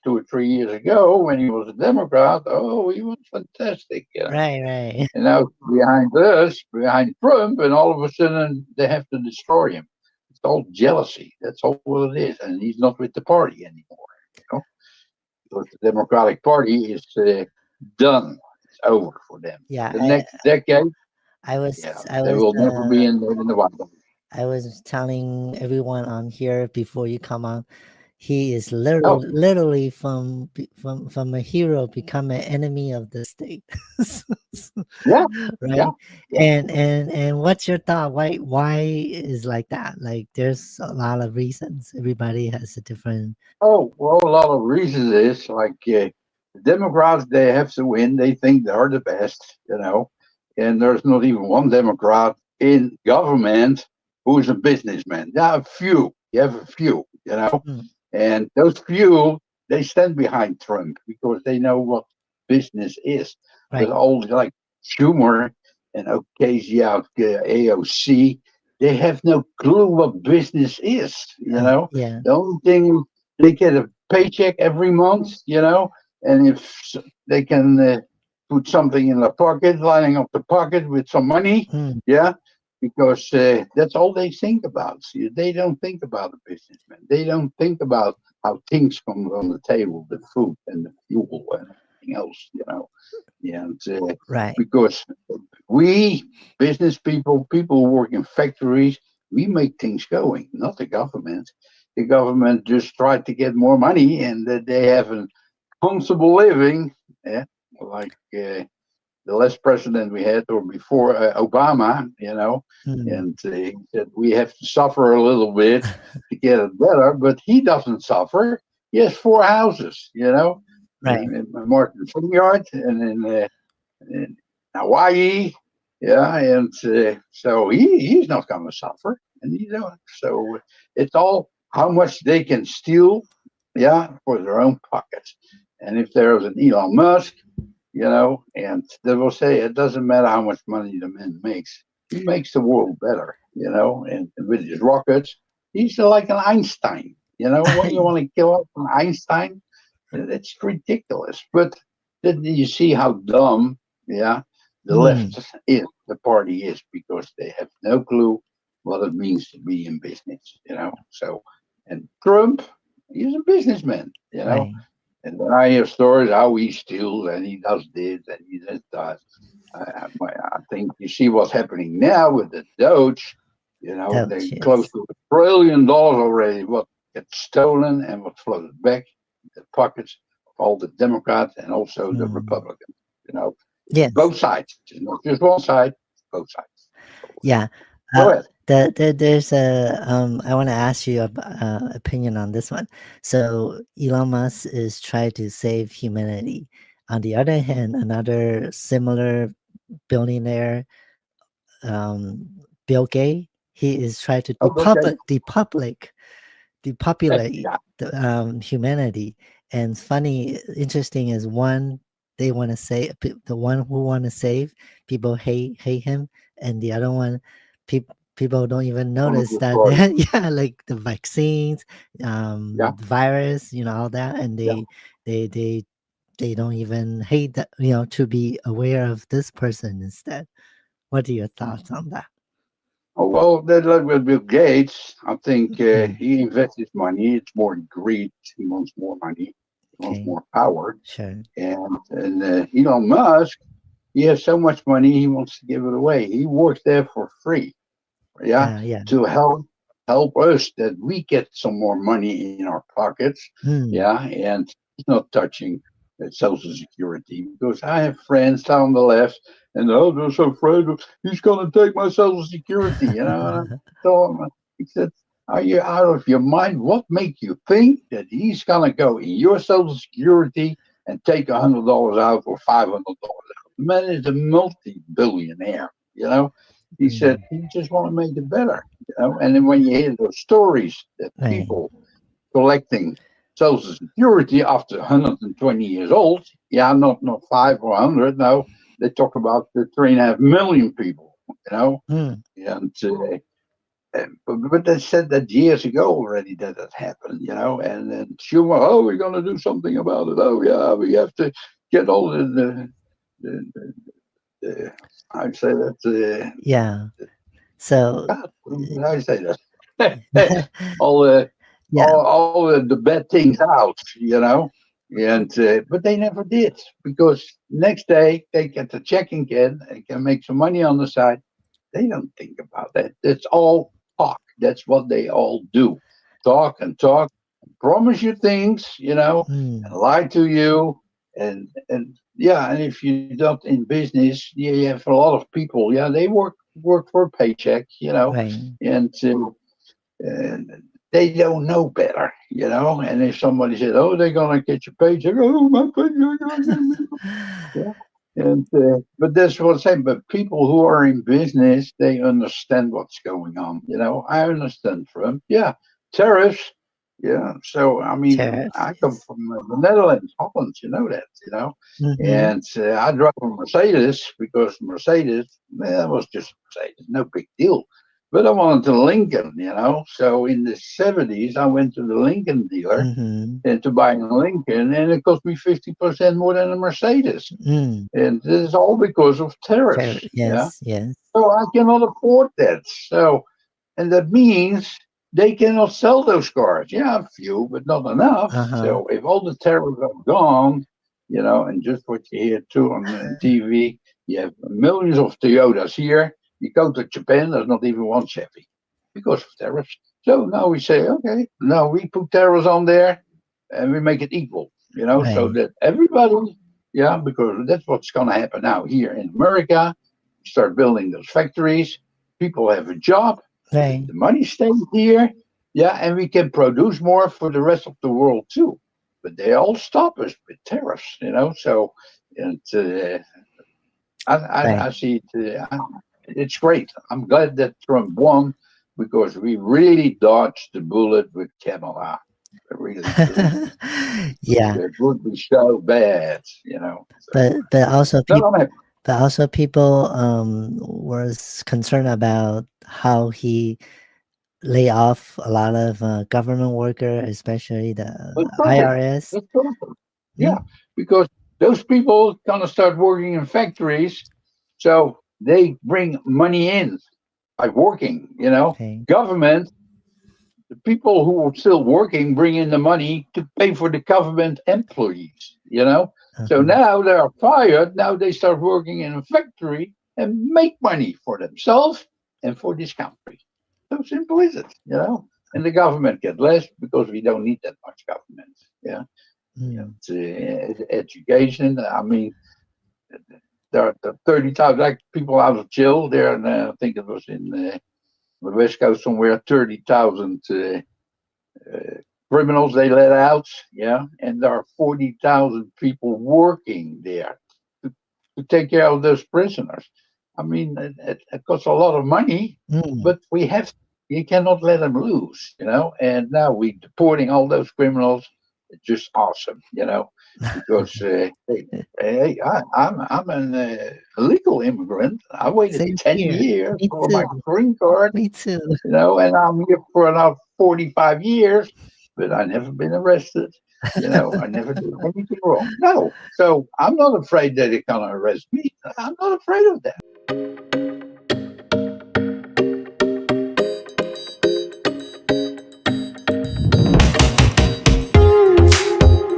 2 or 3 years ago when he was a Democrat. Oh, he was fantastic. Right, right. And now behind us, behind Trump, and all of a sudden they have to destroy him. It's all jealousy. That's all what it is. And he's not with the party anymore. You know, because the Democratic Party is done. It's over for them. Yeah, The next decade, I was yeah, I they was will never be in the White House. I was telling everyone on here before you come on, he is Oh, literally from a hero become an enemy of the state. yeah, yeah. Right? Yeah. And what's your thought? Why is like that? Like there's a lot of reasons. Everybody has a different. Oh, well, a lot of reasons is like the Democrats, they have to win. They think they are the best. And there's not even one Democrat in government who is a businessman. There are a few. You have a few. Hmm, And those few, they stand behind Trump because they know what business is. But right. all like Schumer and Ocasio AOC, they have no clue what business is. You Oh know, yeah. the only thing they get a paycheck every month. And if they can put something in the pocket, lining up the pocket with some money, Hmm, yeah, because that's all they think about. See, they don't think about the businessman. They don't think about how things come on the table, the food and the fuel and everything else. And right. because we business people who work in factories, we make things going, not the government. The government just tried to get more money and that they have a comfortable living. Yeah, like the last president we had, or before Obama. Hmm, And he said we have to suffer a little bit to get it better, but he doesn't suffer. He has 4 houses, right. in Martha's Vineyard and in Hawaii. Yeah, and so he's not going to suffer, and you know, so it's all how much they can steal, yeah, for their own pockets. And if there's an Elon Musk, and they will say it doesn't matter how much money the man makes. He makes the world better, and with his rockets, he's like an Einstein. When you want to kill up an Einstein, it's ridiculous. But then you see how dumb, yeah, the Hmm, left is, the party is, because they have no clue what it means to be in business. So, and Trump, he's a businessman. right. And when I hear stories how he steals and he does this and he does that, I think you see what's happening now with the Doge. They Doge, close yes. to $1 trillion already. What gets stolen and what flows back in the pockets of all the Democrats and also the Hmm, Republicans. You know, it's yes. both sides. It's not just one side. Both sides. So, Yeah. go ahead. There's a I want to ask you a opinion on this one. So Elon Musk is trying to save humanity. On the other hand, another similar billionaire, um, Bill Gates, he is trying to Oh, okay. depopulate Yeah. the humanity. And funny, interesting is one they want to save the one who want to save people hate him, and the other one people don't even On notice the that story. yeah, like the vaccines, Yeah. the virus, all that, and Yeah. they they they don't even hate that, to be aware of this person instead. What are your thoughts on that? Oh, well, that like with Bill Gates, I think Mm, he invests his money. It's more greed. He wants more money. He wants okay, more power. sure. And Elon Musk, he has so much money, he wants to give it away. He works there for free, yeah, Yeah. to help us that we get some more money in our pockets, Mm, yeah, and he's not touching Social Security because I have friends down the left, and oh, they're so afraid he's going to take my Social Security. And I told him, he said, "Are you out of your mind? What make you think that he's going to go in your Social Security and take $100 out or $500 out? The man is a multi-billionaire. He said mm, he just want to make it better. And then when you hear those stories that right. people collecting Social Security after 120 years old, yeah, not 5 or 100, no, they talk about the 3.5 million people. Mm, And But they said that years ago already that had happened, and then Schumer, oh, we're going to do something about it. Oh, yeah, we have to get all the, the I'd say that, Yeah. So, God, I say that, all the, yeah. all the bad things out, and but they never did because next day they get the checking again and can make some money on the side. They don't think about that. That's all talk. That's what they all do. Talk and talk, promise you things, and Mm, lie to you. And yeah, and if you're not in business, yeah, you have a lot of people. Yeah, they work for a paycheck, right. and they don't know better, And if somebody said, "Oh, they're gonna get your paycheck," oh, my paycheck, yeah. And but that's what I'm saying. But people who are in business, they understand what's going on. I understand from tariffs. Yeah. So I mean, Tariffs, I come yes. from the Netherlands, Holland. You know that. Mm-hmm. And I drive a Mercedes because Mercedes, that was just Mercedes, no big deal. But I wanted a Lincoln. So in the '70s, I went to the Lincoln dealer Mm-hmm. and to buy a Lincoln, and it cost me 50% more than a Mercedes. Mm. And this is all because of tariffs. Yeah. Yes, yes. So I cannot afford that. So, and that means they cannot sell those cars. Yeah, a few, but not enough. Uh-huh. So if all the tariffs are gone, and just what you hear too on TV, you have millions of Toyotas here. You go to Japan, there's not even one Chevy because of tariffs. So now we say, okay, now we put tariffs on there and we make it equal, so Right. that everybody, yeah, because that's what's going to happen now here in America. Start building those factories. People have a job. Right. The money stays here. Yeah, and we can produce more for the rest of the world too. But they all stop us with tariffs, So, and I Right. see it's great. I'm glad that Trump won because we really dodged the bullet with Kamala. I really do. Yeah. It would be so bad, So, But also no, I'm happy. people was concerned about how he lay off a lot of government worker, especially the That's perfect. IRS. That's perfect. Mm, Yeah, because those people gonna start working in factories, so they bring money in by working. okay. Government, the people who are still working bring in the money to pay for the government employees. So Uh-huh. now they are fired. Now they start working in a factory and make money for themselves and for this country. So simple is it. And the government get less because we don't need that much government. Yeah. Mm, And education. I mean, there are 30,000 like people out of jail there, and I think it was in the West Coast somewhere, 30,000 criminals they let out. Yeah, and there are 40,000 people working there to, to take care of those prisoners. I mean, it costs a lot of money, mm. but you cannot let them loose. And now we deporting all those criminals. It's just awesome, because hey, I'm an illegal immigrant. I waited Same 10 here. years Me for too. my green card, Me too. and I'm here for another 45 years, but I never been arrested. I never did anything wrong. No. So I'm not afraid that they're going to arrest me. I'm not afraid of that.